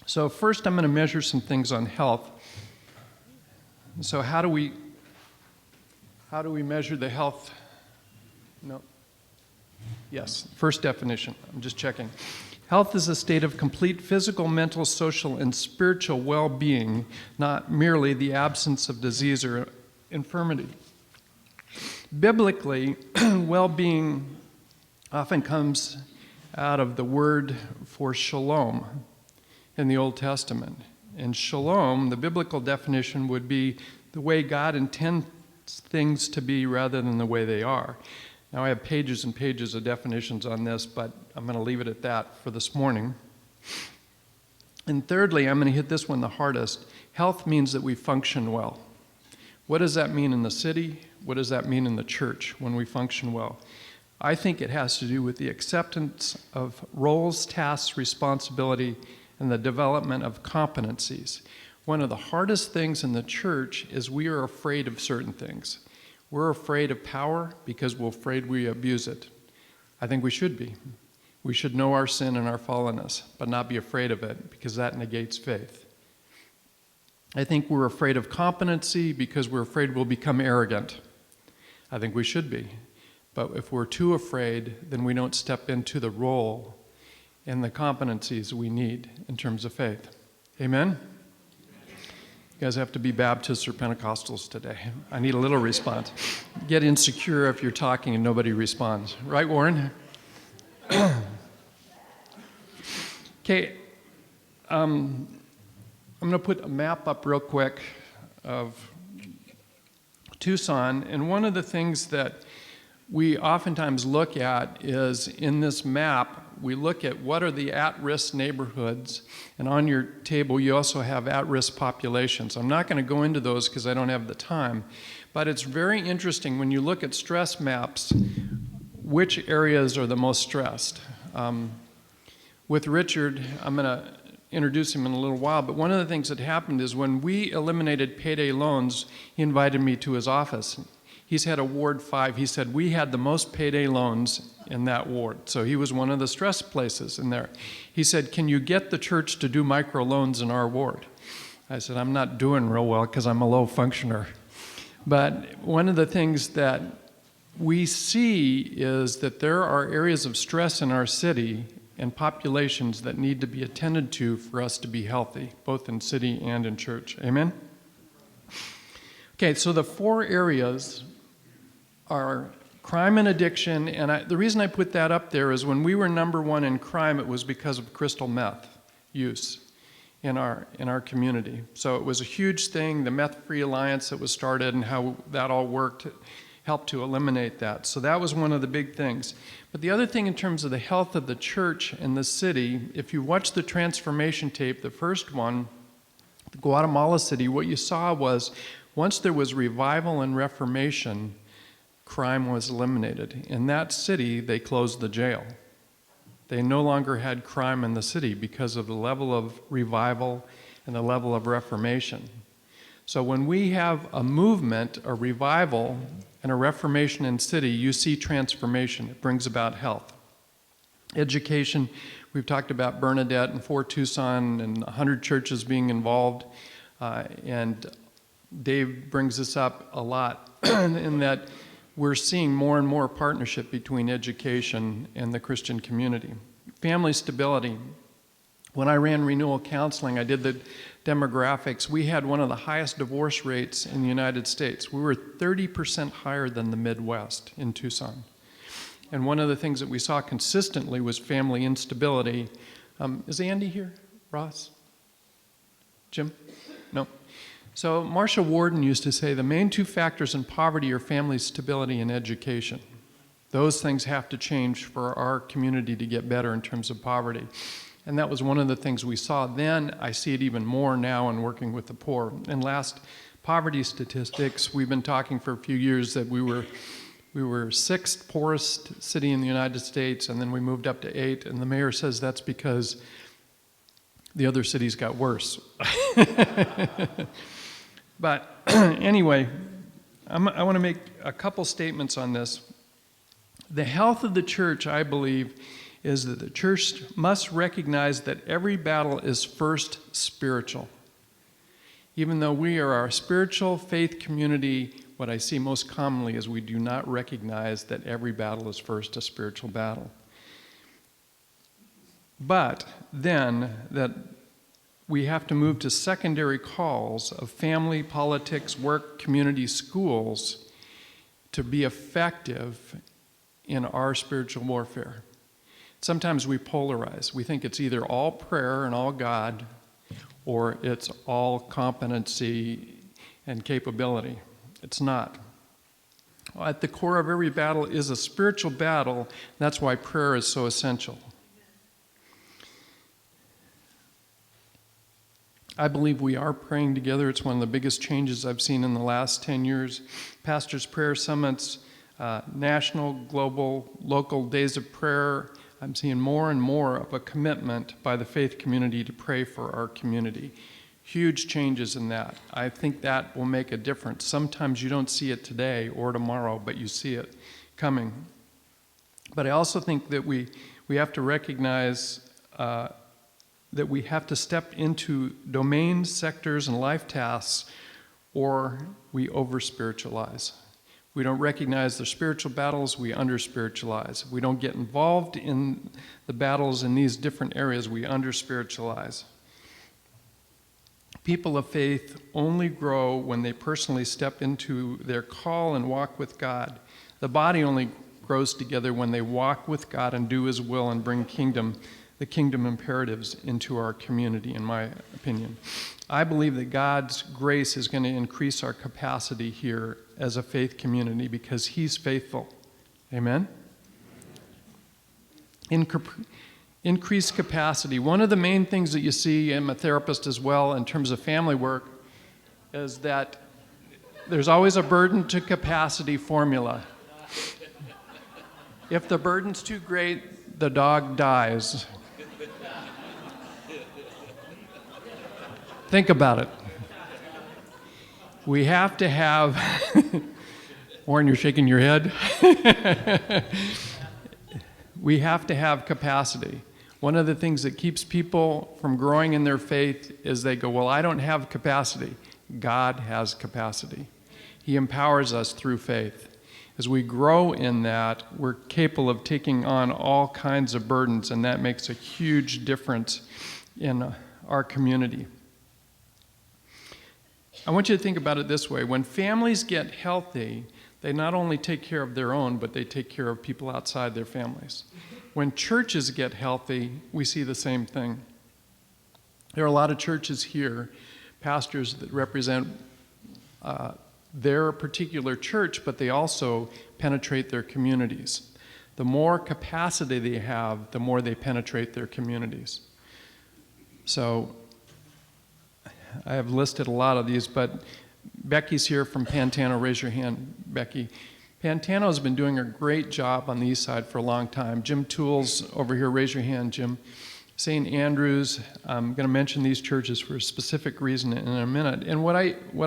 So first I'm going to measure some things on health. So how do we measure the health? No. Yes, first definition. I'm just checking. Health is a state of complete physical, mental, social, and spiritual well-being, not merely the absence of disease or infirmity. Biblically, well-being often comes out of the word for shalom in the Old Testament. And shalom, the biblical definition would be the way God intends things to be rather than the way they are. Now, I have pages and pages of definitions on this, but I'm going to leave it at that for this morning. And thirdly, I'm going to hit this one the hardest. Health means that we function well. What does that mean in the city? What does that mean in the church when we function well? I think it has to do with the acceptance of roles, tasks, responsibility, and the development of competencies. One of the hardest things in the church is we are afraid of certain things. We're afraid of power because we're afraid we abuse it. I think we should be. We should know our sin and our fallenness, but not be afraid of it because that negates faith. I think we're afraid of competency because we're afraid we'll become arrogant. I think we should be. But if we're too afraid, then we don't step into the role and the competencies we need in terms of faith. Amen? You guys have to be Baptists or Pentecostals today. I need a little response. Get insecure if you're talking and nobody responds. Right, Warren? Okay. I'm going to put a map up real quick of Tucson. And one of the things that we oftentimes look at is in this map, we look at what are the at-risk neighborhoods, and on your table you also have at-risk populations. I'm not going to go into those because I don't have the time, but it's very interesting when you look at stress maps, which areas are the most stressed. With Richard, I'm going to introduce him in a little while, but one of the things that happened is when we eliminated payday loans, he invited me to his office. He's had a Ward 5. He said, we had the most payday loans in that ward. So he was one of the stress places in there. He said, can you get the church to do micro loans in our ward? I said, I'm not doing real well because I'm a low functioner. But one of the things that we see is that there are areas of stress in our city and populations that need to be attended to for us to be healthy, both in city and in church. Amen? Okay, so the 4 areas are crime and addiction, and the reason I put that up there is when we were number 1 in crime, it was because of crystal meth use in our community. So it was a huge thing. The Meth-Free Alliance that was started and how that all worked helped to eliminate that. So that was one of the big things. But the other thing in terms of the health of the church and the city, if you watch the transformation tape, the first one, the Guatemala city, what you saw was once there was revival and reformation, crime was eliminated. In that city, they closed the jail. They no longer had crime in the city because of the level of revival and the level of reformation. So when we have a movement, a revival, and a reformation in city, you see transformation. It brings about health. Education, we've talked about Bernadette and Fort Tucson and 100 churches being involved. And Dave brings this up a lot in that we're seeing more and more partnership between education and the Christian community. Family stability. When I ran renewal counseling, I did the demographics. We had one of the highest divorce rates in the United States. We were 30% higher than the Midwest in Tucson. And one of the things that we saw consistently was family instability. Is Andy here? Ross? Jim? No. So Marcia Warden used to say the main 2 factors in poverty are family stability and education. Those things have to change for our community to get better in terms of poverty. And that was one of the things we saw then. I see it even more now in working with the poor. And last, poverty statistics. We've been talking for a few years that we were 6th poorest city in the United States, and then we moved up to 8. And the mayor says that's because the other cities got worse. But anyway, I want to make a couple statements on this. The health of the church, I believe, is that the church must recognize that every battle is first spiritual. Even though we are our spiritual faith community, what I see most commonly is we do not recognize that every battle is first a spiritual battle. But then that we have to move to secondary calls of family, politics, work, community, schools to be effective in our spiritual warfare. Sometimes we polarize. We think it's either all prayer and all God, or it's all competency and capability. It's not. At the core of every battle is a spiritual battle. That's why prayer is so essential. I believe we are praying together. It's one of the biggest changes I've seen in the last 10 years. Pastors' prayer summits, national, global, local days of prayer. I'm seeing more and more of a commitment by the faith community to pray for our community. Huge changes in that. I think that will make a difference. Sometimes you don't see it today or tomorrow, but you see it coming. But I also think that we have to recognize that we have to step into domains, sectors, and life tasks, or we over-spiritualize. We don't recognize the spiritual battles, we under-spiritualize. We don't get involved in the battles in these different areas, we under-spiritualize. People of faith only grow when they personally step into their call and walk with God. The body only grows together when they walk with God and do His will and bring the kingdom imperatives into our community, in my opinion. I believe that God's grace is going to increase our capacity here as a faith community because He's faithful. Amen? Increased capacity. One of the main things that you see, I'm a therapist as well, in terms of family work, is that there's always a burden to capacity formula. If the burden's too great, the dog dies. Think about it. We have to have, Warren, you're shaking your head. We have to have capacity. One of the things that keeps people from growing in their faith is they go, well, I don't have capacity. God has capacity. He empowers us through faith. As we grow in that, we're capable of taking on all kinds of burdens, and that makes a huge difference in our community. I want you to think about it this way. When families get healthy, they not only take care of their own, but they take care of people outside their families. When churches get healthy, we see the same thing. There are a lot of churches here, pastors that represent their particular church, but they also penetrate their communities. The more capacity they have, the more they penetrate their communities. So I have listed a lot of these, but Becky's here from Pantano. Raise your hand, Becky. Pantano has been doing a great job on the east side for a long time. Jim Toole's over here. Raise your hand, Jim. St. Andrews. I'm going to mention these churches for a specific reason in a minute. And what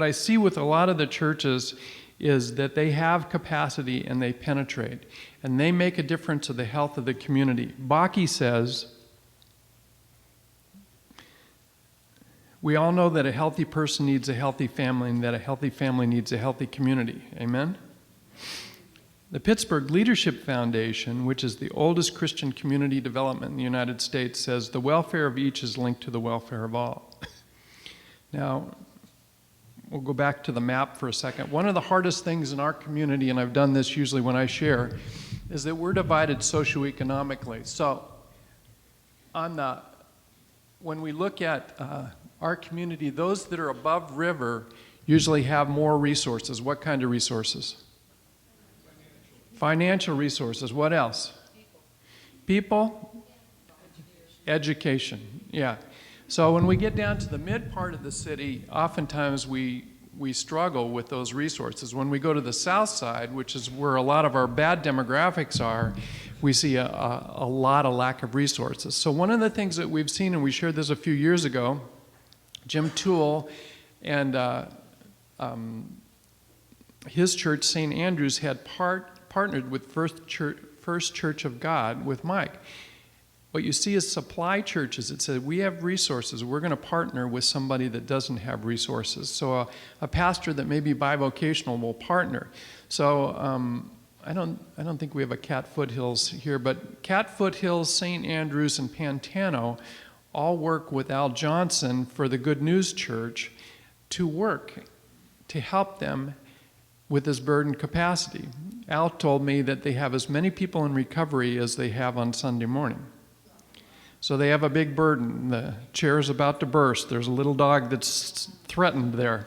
I see with a lot of the churches is that they have capacity and they penetrate. And they make a difference to the health of the community. Bakke says, we all know that a healthy person needs a healthy family and that a healthy family needs a healthy community. Amen? The Pittsburgh Leadership Foundation, which is the oldest Christian community development in the United States, says the welfare of each is linked to the welfare of all. Now, we'll go back to the map for a second. One of the hardest things in our community, and I've done this usually when I share, is that we're divided socioeconomically. So, when we look at our community, those that are above river usually have more resources. What kind of resources? Financial resources. What else? People? Education. Yeah. So when we get down to the mid part of the city, oftentimes we struggle with those resources. When we go to the south side, which is where a lot of our bad demographics are, we see a lot of lack of resources. So one of the things that we've seen, and we shared this a few years ago, Jim Toole and his church, St. Andrews, had partnered with First Church of God with Mike. What you see is supply churches that say, we have resources, we're going to partner with somebody that doesn't have resources. So a pastor that may be bivocational will partner. So I don't think we have a Cat Foothills here, but Cat Foothills, St. Andrews, and Pantano all work with Al Johnson for the Good News Church to help them with this burden capacity. Al told me that they have as many people in recovery as they have on Sunday morning. So they have a big burden. The chair is about to burst. There's a little dog that's threatened there.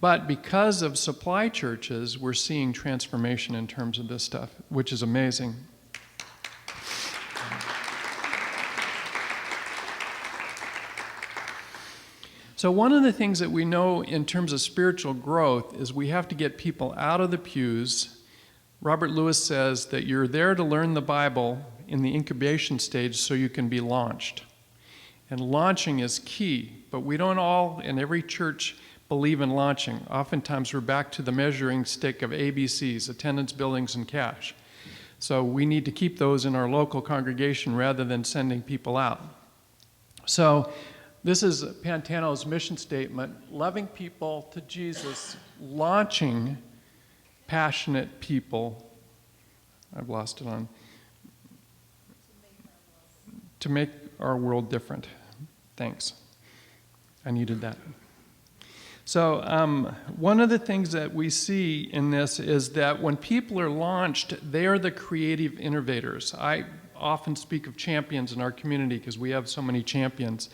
But because of supply churches, we're seeing transformation in terms of this stuff, which is amazing. So one of the things that we know in terms of spiritual growth is we have to get people out of the pews. Robert Lewis says that you're there to learn the Bible in the incubation stage so you can be launched. And launching is key, but we don't all in every church believe in launching. Oftentimes we're back to the measuring stick of ABCs, attendance, billings, and cash. So we need to keep those in our local congregation rather than sending people out. So this is Pantano's mission statement: loving people to Jesus, launching passionate people. I've lost it on. To make our world different. Thanks. I needed that. So one of the things that we see in this is that when people are launched, they are the creative innovators. I often speak of champions in our community because we have so many champions.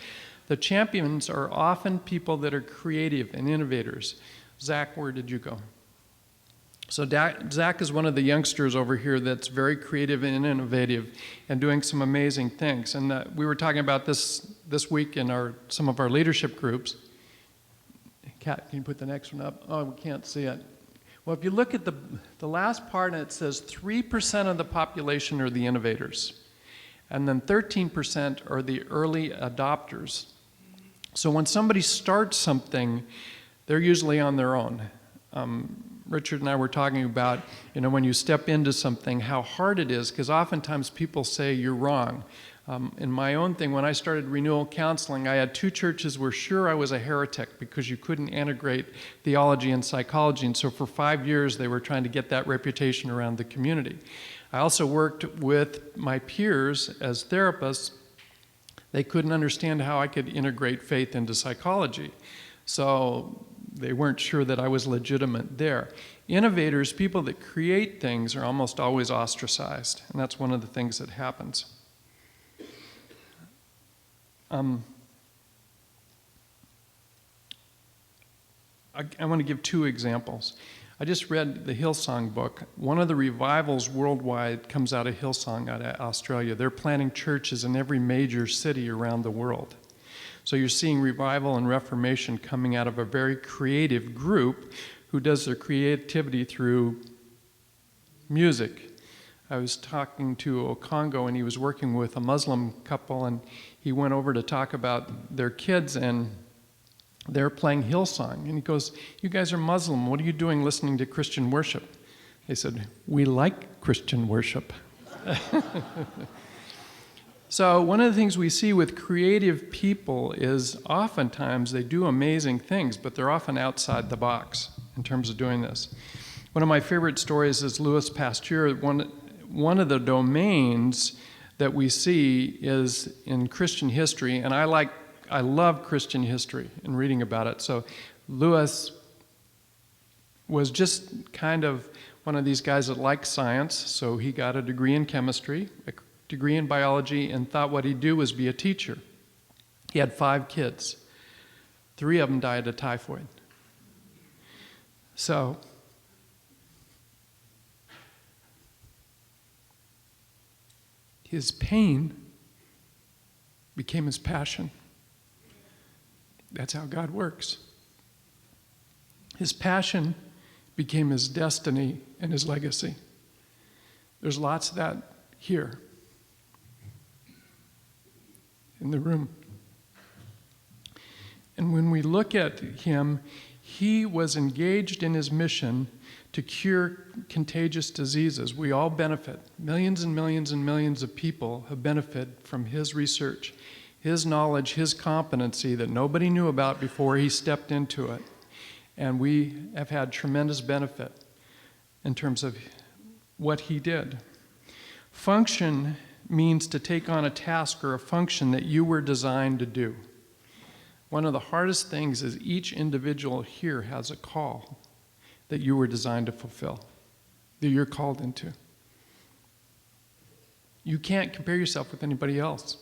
The champions are often people that are creative and innovators. Zach, where did you go? So Zach is one of the youngsters over here that's very creative and innovative and doing some amazing things. And we were talking about this week in some of our leadership groups. Kat, can you put the next one up? Oh, we can't see it. Well, if you look at the last part, and it says 3% of the population are the innovators. And then 13% are the early adopters. So when somebody starts something, they're usually on their own. Richard and I were talking about, when you step into something, how hard it is, because oftentimes people say you're wrong. In my own thing, when I started renewal counseling, I had two churches were sure I was a heretic because you couldn't integrate theology and psychology, and so for 5 years they were trying to get that reputation around the community. I also worked with my peers as therapists. They couldn't understand how I could integrate faith into psychology. So they weren't sure that I was legitimate there. Innovators, people that create things, are almost always ostracized, and that's one of the things that happens. I want to give two examples. I just read the Hillsong book. One of the revivals worldwide comes out of Hillsong, out of Australia. They're planting churches in every major city around the world. So you're seeing revival and reformation coming out of a very creative group who does their creativity through music. I was talking to Okongo, and he was working with a Muslim couple, and he went over to talk about their kids, and they're playing Hillsong. And he goes, "You guys are Muslim. What are you doing listening to Christian worship?" They said, "We like Christian worship." So one of the things we see with creative people is oftentimes they do amazing things, but they're often outside the box in terms of doing this. One of my favorite stories is Louis Pasteur. One of the domains that we see is in Christian history, and I love Christian history and reading about it. So Louis was just kind of one of these guys that liked science, so he got a degree in chemistry, a degree in biology, and thought what he'd do was be a teacher. He had 5 kids. 3 of them died of typhoid. So his pain became his passion. That's how God works. His passion became his destiny and his legacy. There's lots of that here in the room. And when we look at him, He was engaged in his mission to cure contagious diseases. We all benefit. Millions and millions and millions of people have benefited from his research, his knowledge, his competency that nobody knew about before he stepped into it. And we have had tremendous benefit in terms of what he did. Function means to take on a task or a function that you were designed to do. One of the hardest things is each individual here has a call that you were designed to fulfill, that you're called into. You can't compare yourself with anybody else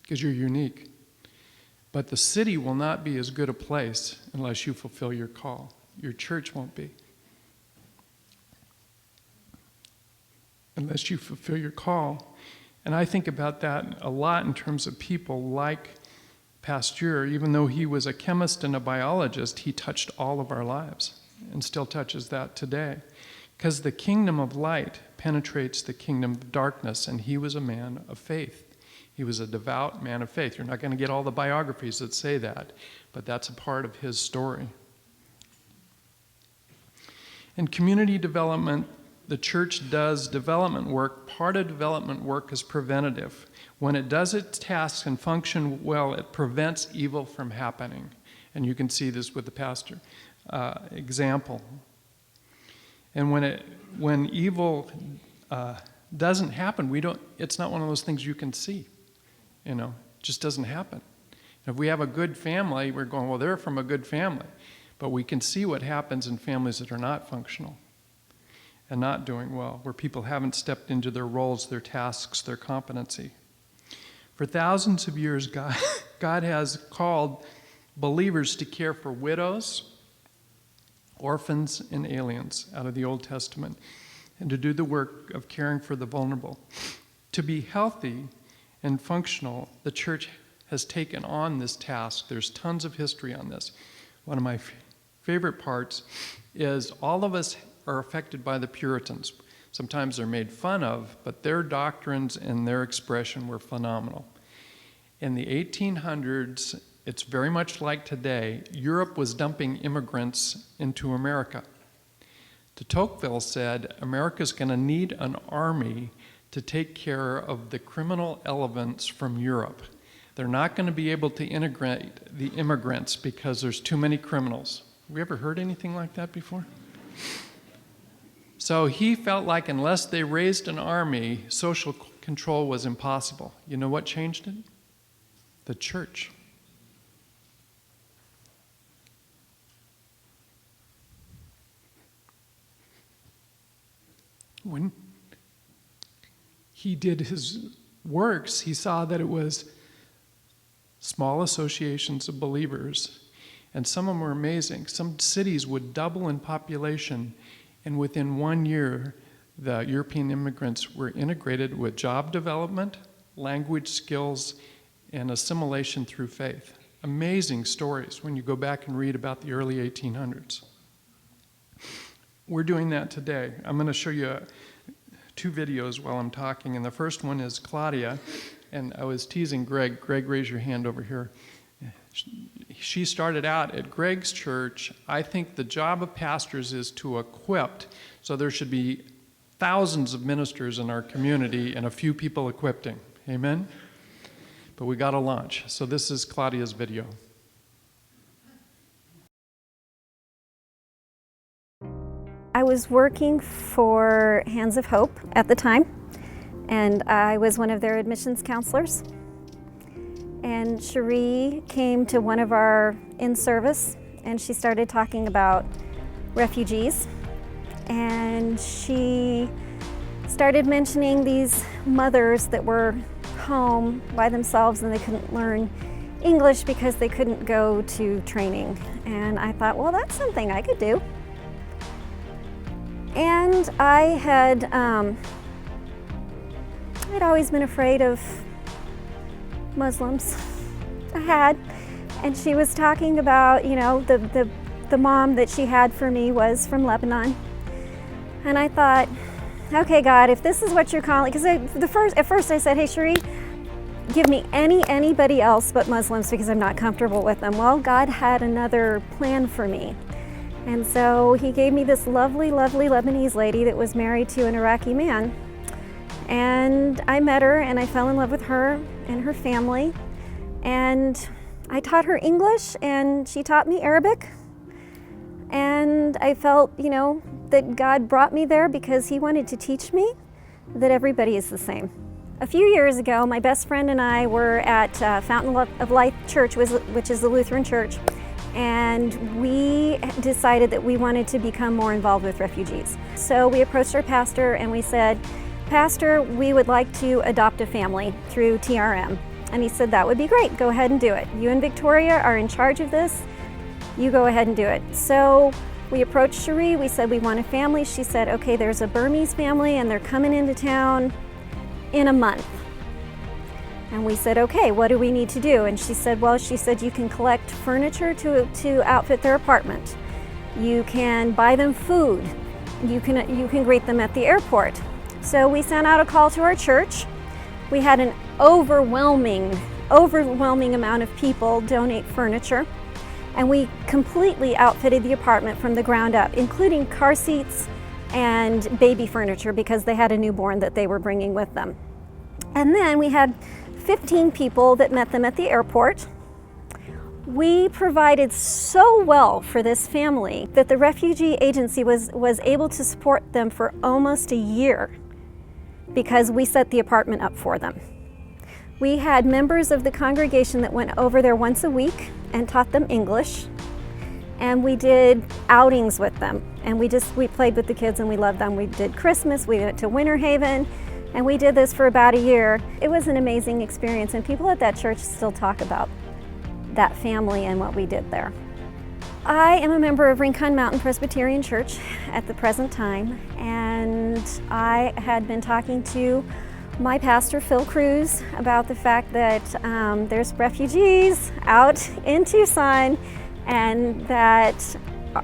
because you're unique. But the city will not be as good a place unless you fulfill your call. Your church won't be. Unless you fulfill your call. And I think about that a lot in terms of people like Pasteur. Even though he was a chemist and a biologist, he touched all of our lives and still touches that today. Because the kingdom of light penetrates the kingdom of darkness, and he was a man of faith. He was a devout man of faith. You're not going to get all the biographies that say that, but that's a part of his story. In community development, the church does development work. Part of development work is preventative. When it does its tasks and function well, it prevents evil from happening. And you can see this with the pastor example. And when evil doesn't happen, it's not one of those things you can see. It just doesn't happen. If we have a good family, we're going, well, they're from a good family. But we can see what happens in families that are not functional and not doing well, where people haven't stepped into their roles, their tasks, their competency. For thousands of years, God has called believers to care for widows, orphans, and aliens out of the Old Testament, and to do the work of caring for the vulnerable. To be healthy and functional, the church has taken on this task. There's tons of history on this. One of my favorite parts is all of us are affected by the Puritans. Sometimes they're made fun of, but their doctrines and their expression were phenomenal. In the 1800s, it's very much like today, Europe was dumping immigrants into America. De Tocqueville said, America's going to need an army to take care of the criminal elements from Europe. They're not going to be able to integrate the immigrants because there's too many criminals. Have we ever heard anything like that before? So he felt like unless they raised an army, social control was impossible. You know what changed it? The church. When he did his works, he saw that it was small associations of believers, and some of them were amazing. Some cities would double in population, and within 1 year, the European immigrants were integrated with job development, language skills, and assimilation through faith. Amazing stories when you go back and read about the early 1800s. We're doing that today. I'm going to show you two videos while I'm talking, and the first one is Claudia, and I was teasing Greg. Greg, raise your hand over here. She started out at Greg's church. I think the job of pastors is to equip, so there should be thousands of ministers in our community and a few people equipping. Amen? But we got to launch. So this is Claudia's video. I was working for Hands of Hope at the time, and I was one of their admissions counselors. And Cherie came to one of our in-service, and she started talking about refugees. And she started mentioning these mothers that were home by themselves and they couldn't learn English because they couldn't go to training. And I thought, well, that's something I could do. And I'd always been afraid of Muslims. I had. And she was talking about, the mom that she had for me was from Lebanon. And I thought, okay, God, if this is what you're calling, because at first I said, hey, Cherie, give me anybody else but Muslims because I'm not comfortable with them. Well, God had another plan for me. And so he gave me this lovely, lovely Lebanese lady that was married to an Iraqi man. And I met her and I fell in love with her and her family. And I taught her English and she taught me Arabic. And I felt, that God brought me there because he wanted to teach me that everybody is the same. A few years ago, my best friend and I were at Fountain of Life Church, which is the Lutheran church. And we decided that we wanted to become more involved with refugees. So we approached our pastor and we said, Pastor, we would like to adopt a family through TRM. And he said, that would be great, go ahead and do it. You and Victoria are in charge of this, you go ahead and do it. So we approached Cherie, we said we want a family. She said, okay, there's a Burmese family and they're coming into town in a month. And we said, okay, what do we need to do? And she said, you can collect furniture to outfit their apartment. You can buy them food. You can greet them at the airport. So we sent out a call to our church. We had an overwhelming amount of people donate furniture. And we completely outfitted the apartment from the ground up, including car seats and baby furniture because they had a newborn that they were bringing with them. And then we had 15 people that met them at the airport. We provided so well for this family that the refugee agency was able to support them for almost a year because we set the apartment up for them. We had members of the congregation that went over there once a week and taught them English. And we did outings with them. And we played with the kids and we loved them. We did Christmas, we went to Winter Haven, and we did this for about a year. It was an amazing experience, and people at that church still talk about that family and what we did there. I am a member of Rincon Mountain Presbyterian Church at the present time, and I had been talking to my pastor, Phil Cruz, about the fact that there's refugees out in Tucson and that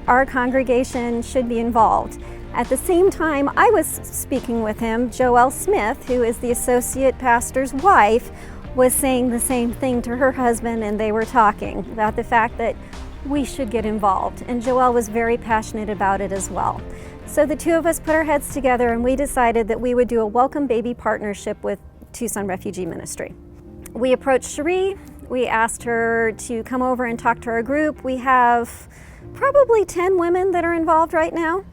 our congregation should be involved. At the same time, I was speaking with him. Joelle Smith, who is the associate pastor's wife, was saying the same thing to her husband, and they were talking about the fact that we should get involved. And Joelle was very passionate about it as well. So the two of us put our heads together and we decided that we would do a Welcome Baby partnership with Tucson Refugee Ministry. We approached Cherie. We asked her to come over and talk to our group. We have probably 10 women that are involved right now.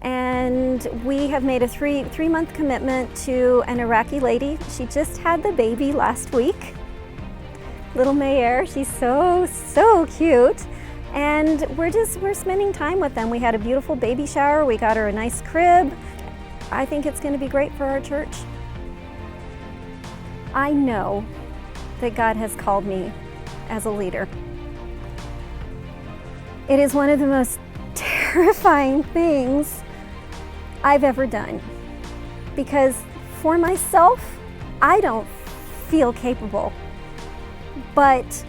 And we have made a three-month commitment to an Iraqi lady. She just had the baby last week. Little Mayer, she's so cute. And we're spending time with them. We had a beautiful baby shower. We got her a nice crib. I think it's going to be great for our church. I know that God has called me as a leader. It is one of the most terrifying things I've ever done, because for myself, I don't feel capable. But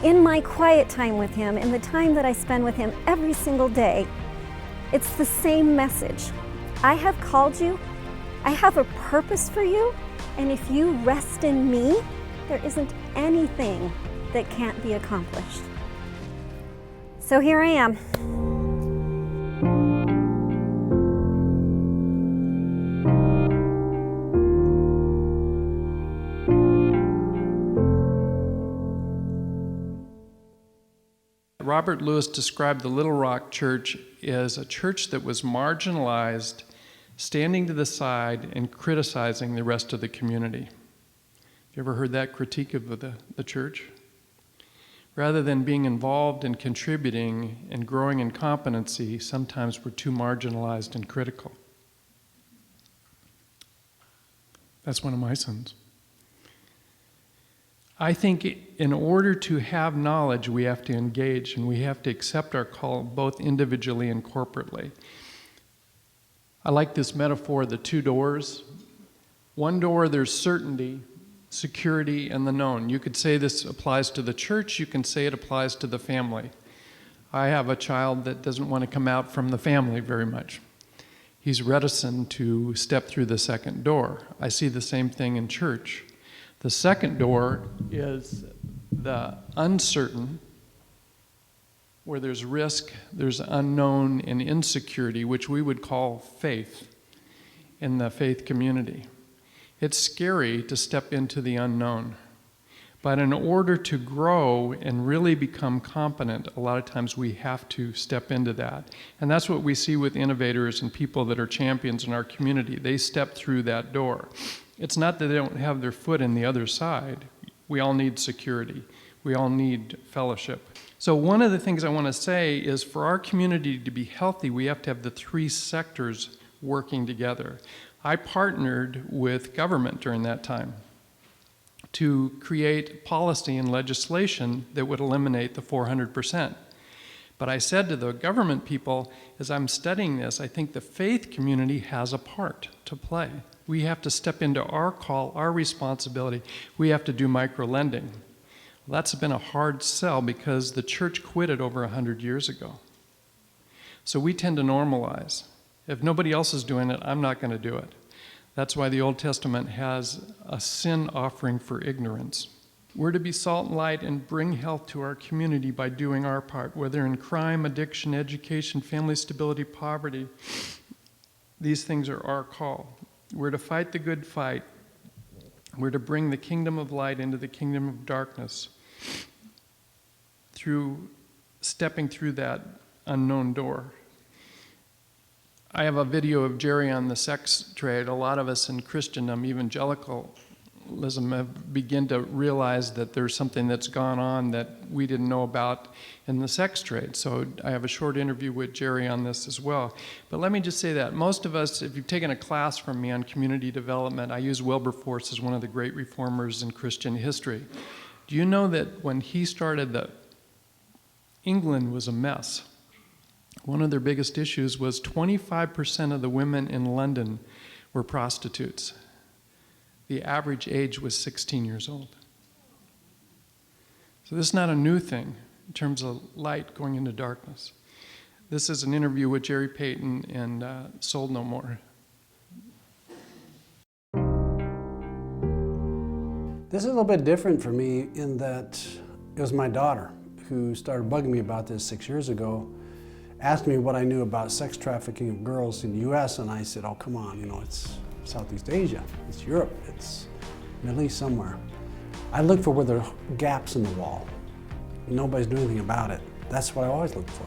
in my quiet time with him, in the time that I spend with him every single day, it's the same message. I have called you, I have a purpose for you, and if you rest in me, there isn't anything that can't be accomplished. So here I am. Robert Lewis described the Little Rock Church as a church that was marginalized, standing to the side and criticizing the rest of the community. You ever heard that critique of the church? Rather than being involved and contributing and growing in competency, sometimes we're too marginalized and critical. That's one of my sins. I think in order to have knowledge, we have to engage and we have to accept our call both individually and corporately. I like this metaphor, the two doors. One door, there's certainty, security, and the known. You could say this applies to the church, you can say it applies to the family. I have a child that doesn't want to come out from the family very much. He's reticent to step through the second door. I see the same thing in church. The second door is the uncertain, where there's risk, there's unknown and insecurity, which we would call faith in the faith community. It's scary to step into the unknown. But in order to grow and really become competent, a lot of times we have to step into that. And that's what we see with innovators and people that are champions in our community. They step through that door. It's not that they don't have their foot in the other side. We all need security. We all need fellowship. So one of the things I want to say is for our community to be healthy, we have to have the three sectors working together. I partnered with government during that time to create policy and legislation that would eliminate the 400%. But I said to the government people, as I'm studying this, I think the faith community has a part to play. We have to step into our call, our responsibility. We have to do micro-lending. Well, that's been a hard sell because the church quit it over 100 years ago. So we tend to normalize. If nobody else is doing it, I'm not going to do it. That's why the Old Testament has a sin offering for ignorance. We're to be salt and light and bring health to our community by doing our part, whether in crime, addiction, education, family stability, poverty. These things are our call. We're to fight the good fight. We're to bring the kingdom of light into the kingdom of darkness through stepping through that unknown door. I have a video of Jerry on the sex trade. A lot of us in Christendom, evangelicalism, have begun to realize that there's something that's gone on that we didn't know about in the sex trade. So I have a short interview with Jerry on this as well. But let me just say that most of us, if you've taken a class from me on community development, I use Wilberforce as one of the great reformers in Christian history. Do you know that when he started, England was a mess? One of their biggest issues was 25% of the women in London were prostitutes. The average age was 16 years old. So this is not a new thing in terms of light going into darkness. This is an interview with Jerry Payton and Sold No More. This is a little bit different for me in that it was my daughter who started bugging me about this 6 years ago, asked me what I knew about sex trafficking of girls in the U.S., and I said, oh, come on, it's Southeast Asia, it's Europe, it's Middle East somewhere. I look for where there are gaps in the wall. Nobody's doing anything about it. That's what I always look for.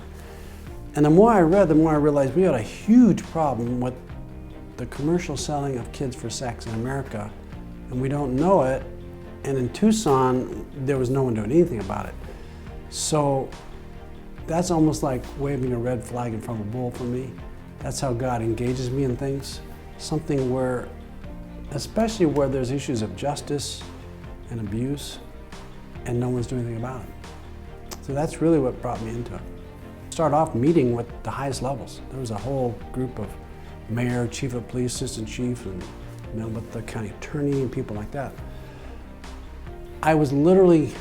And the more I read, the more I realized we had a huge problem with the commercial selling of kids for sex in America, and we don't know it. And in Tucson, there was no one doing anything about it. So that's almost like waving a red flag in front of a bull for me. That's how God engages me in things. Something where, especially where there's issues of justice and abuse, and no one's doing anything about it. So that's really what brought me into it. Start off meeting with the highest levels. There was a whole group of mayor, chief of police, assistant chief, and with the county attorney and people like that. I was literally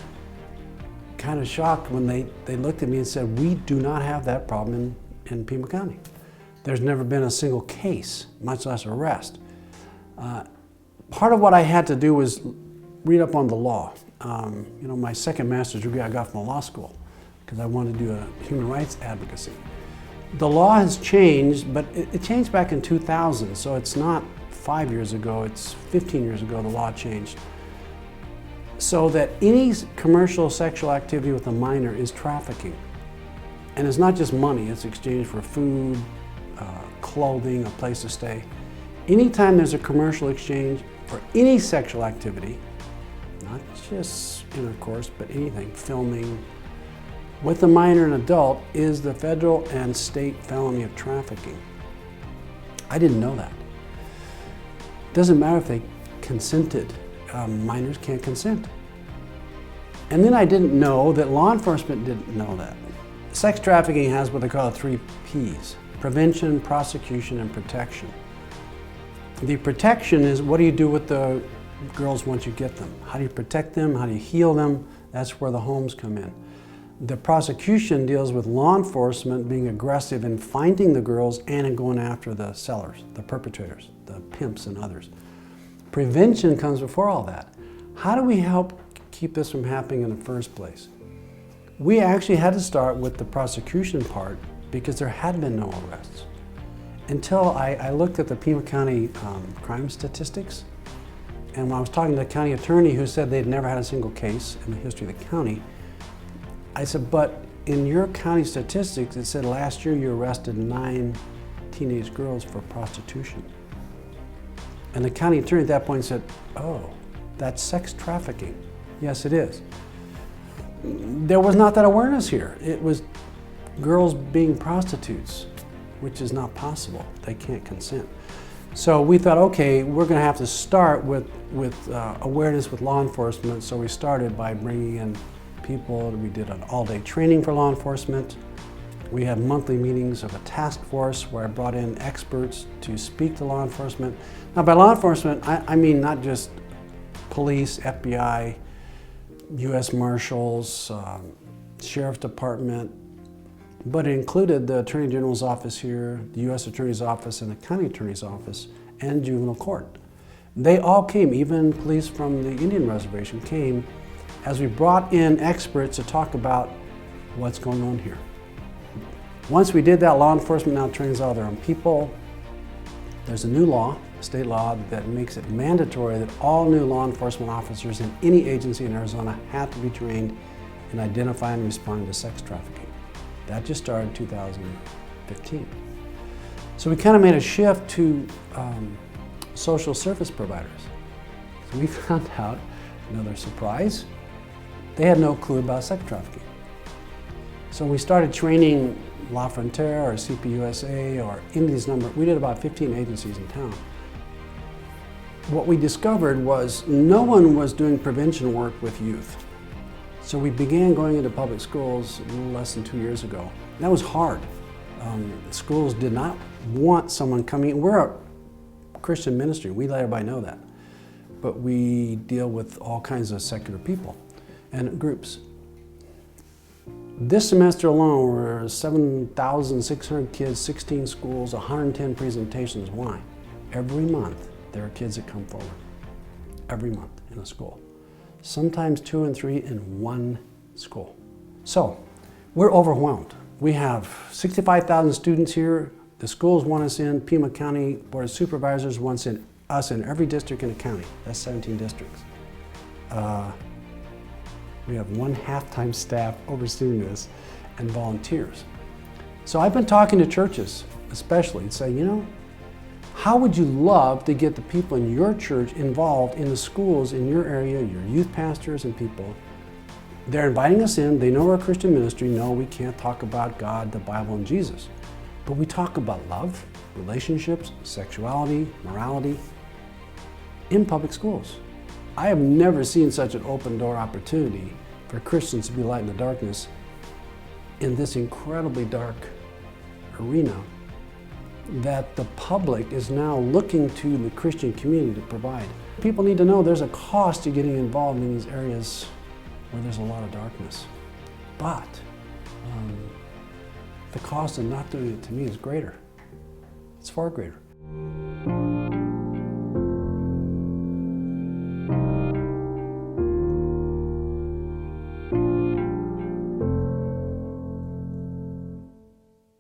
kind of shocked when they looked at me and said, we do not have that problem in Pima County. There's never been a single case, much less arrest. Part of what I had to do was read up on the law. My second master's degree I got from a law school because I wanted to do a human rights advocacy. The law has changed, but it changed back in 2000, so it's not 5 years ago, it's 15 years ago the law changed. So that any commercial sexual activity with a minor is trafficking. And it's not just money, it's exchange for food, clothing, a place to stay. Anytime there's a commercial exchange for any sexual activity, not just intercourse, but anything, filming, with a minor and adult is the federal and state felony of trafficking. I didn't know that. Doesn't matter if they consented. Minors can't consent. And then I didn't know that law enforcement didn't know that. Sex trafficking has what they call 3 Ps: prevention, prosecution, and protection. The protection is what do you do with the girls once you get them? How do you protect them? How do you heal them? That's where the homes come in. The prosecution deals with law enforcement being aggressive in finding the girls and in going after the sellers, the perpetrators, the pimps and others. Prevention comes before all that. how do we help keep this from happening in the first place? We actually had to start with the prosecution part because there had been no arrests. Until I looked at the Pima County crime statistics, and when I was talking to the county attorney who said they'd never had a single case in the history of the county, I said, but in your county statistics, it said last year you arrested 9 teenage girls for prostitution. And the county attorney at that point said, oh, that's sex trafficking. Yes, it is. There was not that awareness here. It was girls being prostitutes, which is not possible. They can't consent. So we thought, okay, we're going to have to start with awareness with law enforcement. So we started by bringing in people. We did an all-day training for law enforcement. We had monthly meetings of a task force where I brought in experts to speak to law enforcement. Now, by law enforcement, I mean not just police, FBI, U.S. Marshals, Sheriff's Department, but it included the Attorney General's office here, the U.S. Attorney's office, and the County Attorney's office, and juvenile court. They all came, even police from the Indian Reservation came, as we brought in experts to talk about what's going on here. Once we did that, law enforcement now trains all their own people. There's a new law, state law, that makes it mandatory that all new law enforcement officers in any agency in Arizona have to be trained in identifying and responding to sex trafficking. That just started in 2015. So we kind of made a shift to social service providers. So we found out, another surprise, they had no clue about sex trafficking. So we started training La Frontera or CPUSA or Indies number. We did about 15 agencies in town. What we discovered was no one was doing prevention work with youth. So we began going into public schools a little less than 2 years ago. That was hard. Schools did not want someone coming in. We're a Christian ministry, we let everybody know that. But we deal with all kinds of secular people and groups. This semester alone, we're 7,600 kids, 16 schools, 110 presentations. Why? Every month, there are kids that come forward. Every month in a school. Sometimes 2 and 3 in one school. So, we're overwhelmed. We have 65,000 students here. The schools want us in. Pima County Board of Supervisors wants us in every district in the county. That's 17 districts. We have 1 half-time staff overseeing this and volunteers. So I've been talking to churches, especially, and saying, you know, how would you love to get the people in your church involved in the schools in your area, your youth pastors and people? They're inviting us in. They know we're a Christian ministry. No, we can't talk about God, the Bible, and Jesus. But we talk about love, relationships, sexuality, morality in public schools. I have never seen such an open door opportunity for Christians to be light in the darkness in this incredibly dark arena that the public is now looking to the Christian community to provide. People need to know there's a cost to getting involved in these areas where there's a lot of darkness. But the cost of not doing it, to me, is greater. It's far greater.